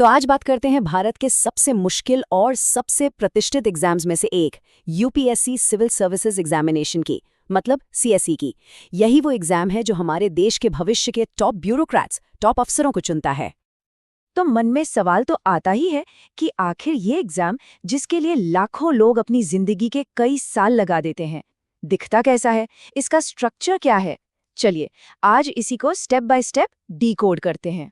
तो आज बात करते हैं भारत के सबसे मुश्किल और सबसे प्रतिष्ठित एग्जाम्स में से एक यूपीएससी सिविल सर्विसेज एग्जामिनेशन की, मतलब सीएसई की। यही वो एग्जाम है जो हमारे देश के भविष्य के टॉप ब्यूरोक्रेट्स, टॉप अफसरों को चुनता है। तो मन में सवाल तो आता ही है कि आखिर ये एग्जाम, जिसके लिए लाखों लोग अपनी जिंदगी के कई साल लगा देते हैं, दिखता कैसा है, इसका स्ट्रक्चर क्या है? चलिए आज इसी को स्टेप बाय स्टेप डीकोड करते हैं।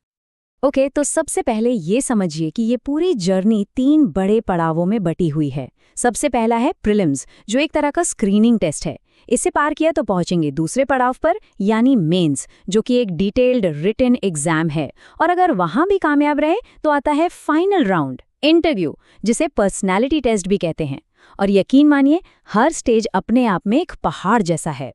ओके, तो सबसे पहले ये समझिए कि ये पूरी जर्नी 3 बड़े पड़ावों में बटी हुई है। सबसे पहला है प्रीलिम्स, जो एक तरह का स्क्रीनिंग टेस्ट है। इसे पार किया तो पहुंचेंगे दूसरे पड़ाव पर, यानी मेंस, जो कि एक डिटेल्ड रिटन एग्जाम है। और अगर वहां भी कामयाब रहे तो आता है फाइनल राउंड, इंटरव्यू, जिसे पर्सनैलिटी टेस्ट भी कहते हैं। और यकीन मानिए, हर स्टेज अपने आप में एक पहाड़ जैसा है।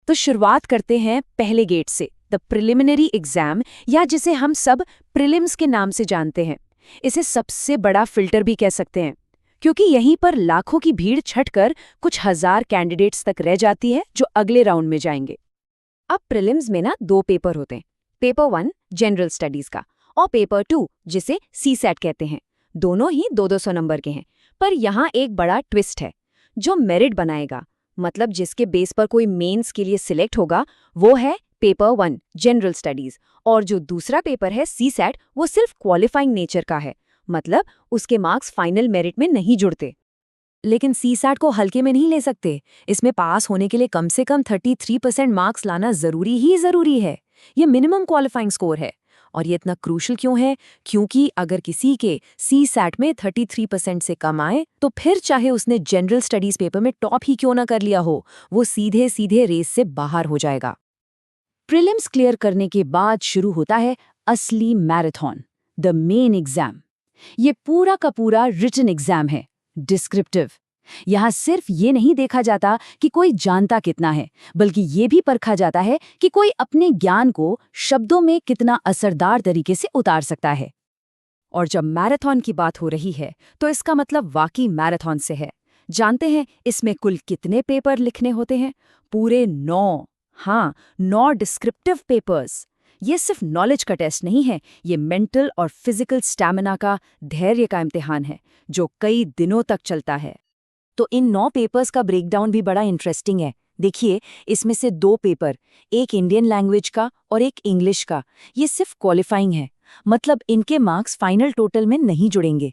तो शुरुआत करते हैं पहले गेट से, द प्रिलिमिनरी एग्जाम, या जिसे हम सब प्रीलिम्स के नाम से जानते हैं। इसे सबसे बड़ा फिल्टर भी कह सकते हैं, क्योंकि यहीं पर लाखों की भीड़ छटकर कुछ हजार कैंडिडेट्स तक रह जाती है जो अगले राउंड में जाएंगे। अब प्रीलिम्स में ना 2 पेपर होते हैं, पेपर 1 जनरल स्टडीज का और पेपर 2 जिसे सीसैट कहते हैं। दोनों ही 200 नंबर के हैं, पर यहाँ एक बड़ा ट्विस्ट है। जो मेरिट बनाएगा, मतलब जिसके बेस पर कोई मेंस के लिए सिलेक्ट होगा, वो है पेपर 1 जनरल स्टडीज, और जो दूसरा पेपर है सीसैट, वो सिर्फ क्वालिफाइंग नेचर का है, मतलब उसके मार्क्स फाइनल मेरिट में नहीं जुड़ते। लेकिन सीसैट को हल्के में नहीं ले सकते। इसमें पास होने के लिए कम से कम 33% मार्क्स लाना जरूरी है। ये मिनिमम क्वालिफाइंग स्कोर है। और ये इतना क्रूशल क्यों है? क्योंकि अगर किसी के सीसैट में 33% से कम आए, तो फिर चाहे उसने जनरल स्टडीज पेपर में टॉप ही क्यों ना कर लिया हो, वो सीधे सीधे रेस से बाहर हो जाएगा। प्रीलिम्स क्लियर करने के बाद शुरू होता है असली मैराथन, द मेन एग्जाम। ये पूरा का पूरा रिटन एग्जाम है, डिस्क्रिप्टिव। यहाँ सिर्फ ये नहीं देखा जाता कि कोई जानता कितना है, बल्कि ये भी परखा जाता है कि कोई अपने ज्ञान को शब्दों में कितना असरदार तरीके से उतार सकता है। और जब मैराथन की बात हो रही है, तो इसका मतलब वाकई मैराथन से है। जानते हैं इसमें कुल कितने पेपर लिखने होते हैं? पूरे 9। हाँ, 9 डिस्क्रिप्टिव पेपर्स। ये सिर्फ नॉलेज का टेस्ट नहीं है, ये मेंटल और फिजिकल स्टैमिना का, धैर्य का इम्तिहान है, जो कई दिनों तक चलता है। तो इन 9 पेपर्स का ब्रेकडाउन भी बड़ा इंटरेस्टिंग है। देखिए, इसमें से 2 पेपर, एक इंडियन लैंग्वेज का और एक इंग्लिश का, ये सिर्फ क्वालिफाइंग है, मतलब इनके मार्क्स फाइनल टोटल में नहीं जुड़ेंगे।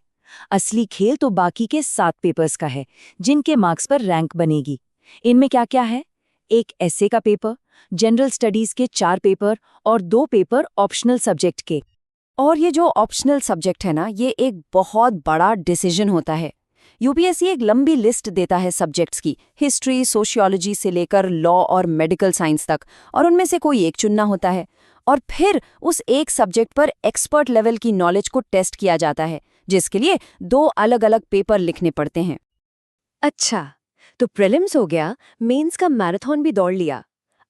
असली खेल तो बाकी के 7 पेपर्स का है, जिनके मार्क्स पर रैंक बनेगी। इनमें क्या क्या है? एक एसे का पेपर, जनरल स्टडीज के 4 पेपर और 2 पेपर ऑप्शनल सब्जेक्ट के। और ये जो ऑप्शनल सब्जेक्ट है ना, ये एक बहुत बड़ा डिसीजन होता है। यूपीएससी एक लंबी लिस्ट देता है सब्जेक्ट्स की, हिस्ट्री, सोशियोलॉजी से लेकर लॉ और मेडिकल साइंस तक, और उनमें से कोई एक चुनना होता है। और फिर उस एक सब्जेक्ट पर एक्सपर्ट लेवल की नॉलेज को टेस्ट किया जाता है, जिसके लिए 2 अलग अलग पेपर लिखने पड़ते हैं। अच्छा, तो प्रीलिम्स हो गया, मेंस का मैराथन भी दौड़ लिया।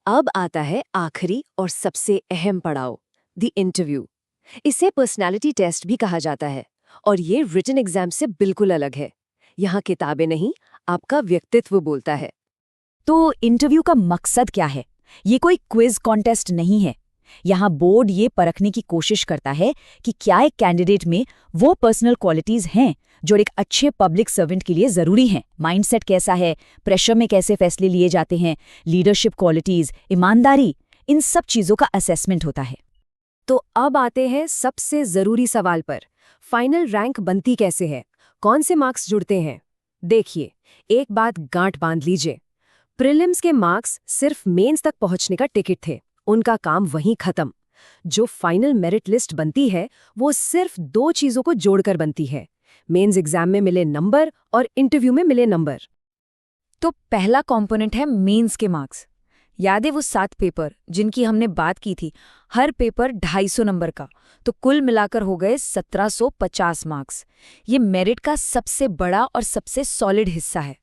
अब आता है आखिरी और सबसे अहम पड़ाव, द इंटरव्यू। इसे पर्सनालिटी टेस्ट भी कहा जाता है, और ये रिटन एग्जाम से बिल्कुल अलग है। यहाँ किताबें नहीं, आपका व्यक्तित्व बोलता है। तो इंटरव्यू का मकसद क्या है? ये कोई क्विज कॉन्टेस्ट नहीं है। यहाँ बोर्ड ये परखने की कोशिश करता है कि क्या एक कैंडिडेट में वो पर्सनल क्वालिटीज हैं जो एक अच्छे पब्लिक सर्वेंट के लिए जरूरी हैं। माइंडसेट कैसा है, प्रेशर में कैसे फैसले लिए जाते हैं, लीडरशिप क्वालिटीज, ईमानदारी, इन सब चीजों का असेसमेंट होता है। तो अब आते हैं सबसे जरूरी सवाल पर, फाइनल रैंक बनती कैसे है, कौन से मार्क्स जुड़ते हैं? देखिए, एक बात गांठ बांध लीजिए, प्रीलिम्स के मार्क्स सिर्फ मेंस तक पहुंचने का टिकट थे, उनका काम वहीं खत्म। जो फाइनल मेरिट लिस्ट बनती है, वो सिर्फ 2 चीजों को जोड़कर बनती है, मेंस एग्जाम में मिले नंबर और इंटरव्यू में मिले नंबर। तो पहला कंपोनेंट है मेंस के मार्क्स। याद है वो 7 पेपर जिनकी हमने बात की थी, हर पेपर 250 नंबर का, तो कुल मिलाकर हो गए 1750 मार्क्स। ये मेरिट का सबसे बड़ा और सबसे सॉलिड हिस्सा है।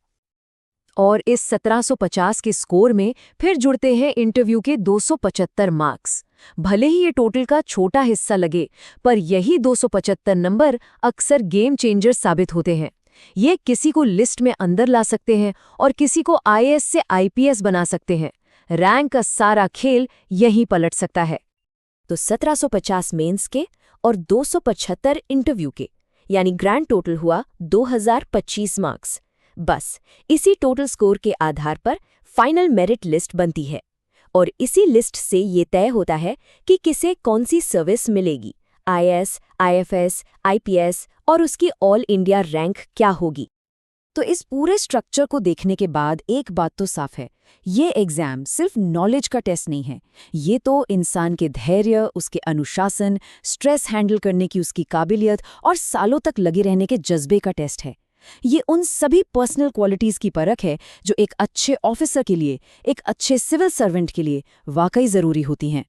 और इस 1750 के स्कोर में फिर जुड़ते हैं इंटरव्यू के 275 मार्क्स। भले ही ये टोटल का छोटा हिस्सा लगे, पर यही 275 नंबर अक्सर गेम चेंजर साबित होते हैं। ये किसी को लिस्ट में अंदर ला सकते हैं और किसी को आईएएस से आईपीएस बना सकते हैं। रैंक का सारा खेल यहीं पलट सकता है। तो 1750 मेंस के और 275 इंटरव्यू के, यानी ग्रैंड टोटल हुआ 2025 मार्क्स। बस इसी टोटल स्कोर के आधार पर फाइनल मेरिट लिस्ट बनती है और इसी लिस्ट से ये तय होता है कि किसे कौन सी सर्विस मिलेगी, आईएएस, आईएफएस, आईपीएस और उसकी ऑल इंडिया रैंक क्या होगी। तो इस पूरे स्ट्रक्चर को देखने के बाद एक बात तो साफ है, ये एग्जाम सिर्फ नॉलेज का टेस्ट नहीं है, ये तो इंसान के धैर्य, उसके अनुशासन, स्ट्रेस हैंडल करने की उसकी काबिलियत और सालों तक लगे रहने के जज्बे का टेस्ट है। ये उन सभी पर्सनल क्वालिटीज़ की परख है जो एक अच्छे ऑफिसर के लिए, एक अच्छे सिविल सर्वेंट के लिए वाकई ज़रूरी होती हैं।